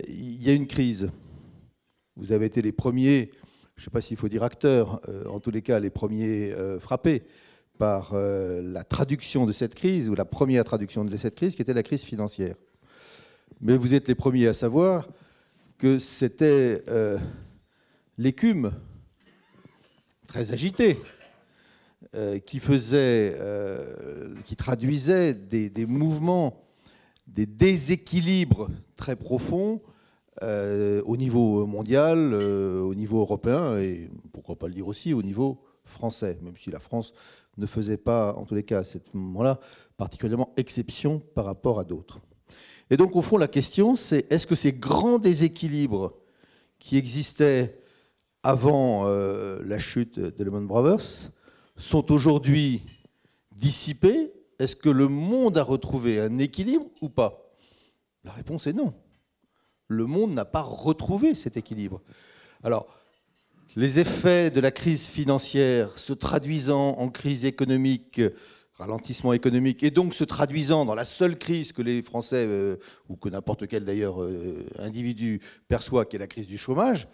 Il y a une crise. Vous avez été les premiers, je ne sais pas s'il faut dire acteurs, en tous les cas les premiers frappés par la traduction de cette crise, ou la première traduction de cette crise, qui était la crise financière. Mais vous êtes les premiers à savoir que c'était l'écume très agitée qui traduisait des mouvements, des déséquilibres très profonds au niveau mondial, au niveau européen et, pourquoi pas le dire aussi, au niveau français, même si la France ne faisait pas, en tous les cas à ce moment-là, particulièrement exception par rapport à d'autres. Et donc, au fond, la question, c'est est-ce que ces grands déséquilibres qui existaient avant la chute de Lehman Brothers sont aujourd'hui dissipés? Est-ce que le monde a retrouvé un équilibre ou pas? La réponse est non. Le monde n'a pas retrouvé cet équilibre. Alors, les effets de la crise financière se traduisant en crise économique, ralentissement économique, et donc se traduisant dans la seule crise que les Français, ou que n'importe quel d'ailleurs individu perçoit, qui est la crise du chômage,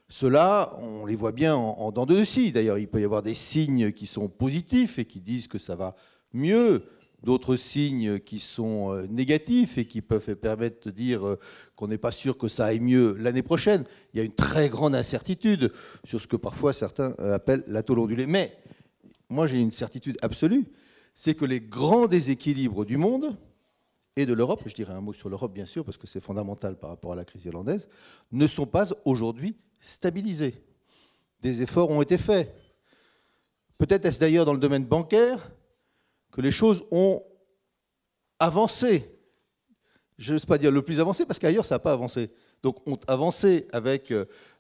ceux-là, on les voit bien en dents de scie. D'ailleurs, il peut y avoir des signes qui sont positifs et qui disent que ça va mieux, d'autres signes qui sont négatifs et qui peuvent permettre de dire qu'on n'est pas sûr que ça aille mieux l'année prochaine. Il y a une très grande incertitude sur ce que parfois certains appellent la tôle ondulée. Mais moi, j'ai une certitude absolue, c'est que les grands déséquilibres du monde et de l'Europe, je dirais un mot sur l'Europe bien sûr, parce que c'est fondamental par rapport à la crise irlandaise, ne sont pas aujourd'hui stabilisés. Des efforts ont été faits. Peut-être est-ce d'ailleurs dans le domaine bancaire que les choses ont avancé. Je n'ose pas dire le plus avancé, parce qu'ailleurs, ça n'a pas avancé. Donc, ont avancé avec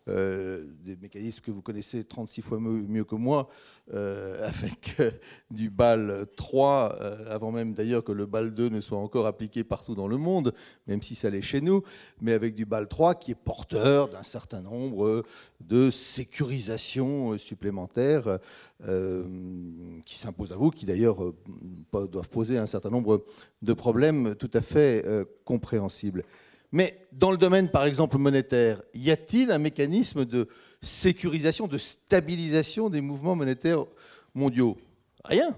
des mécanismes que vous connaissez 36 fois mieux que moi, avec du BAL 3, avant même d'ailleurs que le BAL 2 ne soit encore appliqué partout dans le monde, même si ça l'est chez nous, mais avec du BAL 3 qui est porteur d'un certain nombre de sécurisations supplémentaires qui s'imposent à vous, qui d'ailleurs doivent poser un certain nombre de problèmes tout à fait compréhensibles. Mais dans le domaine, par exemple, monétaire, y a-t-il un mécanisme de sécurisation, de stabilisation des mouvements monétaires mondiaux? Rien.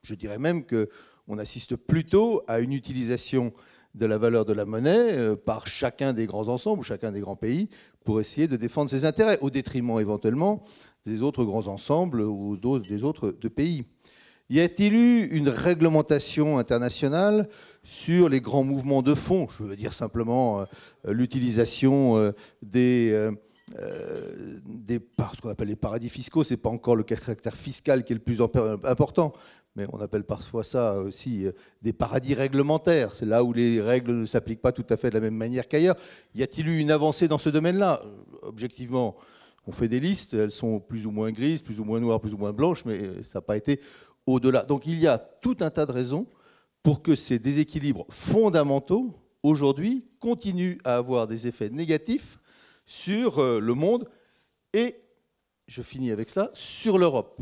Je dirais même qu'on assiste plutôt à une utilisation de la valeur de la monnaie par chacun des grands ensembles, ou chacun des grands pays, pour essayer de défendre ses intérêts, au détriment éventuellement des autres grands ensembles ou des autres pays. Y a-t-il eu une réglementation internationale sur les grands mouvements de fonds? Je veux dire simplement l'utilisation ce qu'on appelle les paradis fiscaux. Ce n'est pas encore le caractère fiscal qui est le plus important, mais on appelle parfois ça aussi des paradis réglementaires. C'est là où les règles ne s'appliquent pas tout à fait de la même manière qu'ailleurs. Y a-t-il eu une avancée dans ce domaine-là? Objectivement, on fait des listes, elles sont plus ou moins grises, plus ou moins noires, plus ou moins blanches, mais ça n'a pas été au-delà. Donc il y a tout un tas de raisons pour que ces déséquilibres fondamentaux, aujourd'hui, continuent à avoir des effets négatifs sur le monde et, je finis avec cela, sur l'Europe.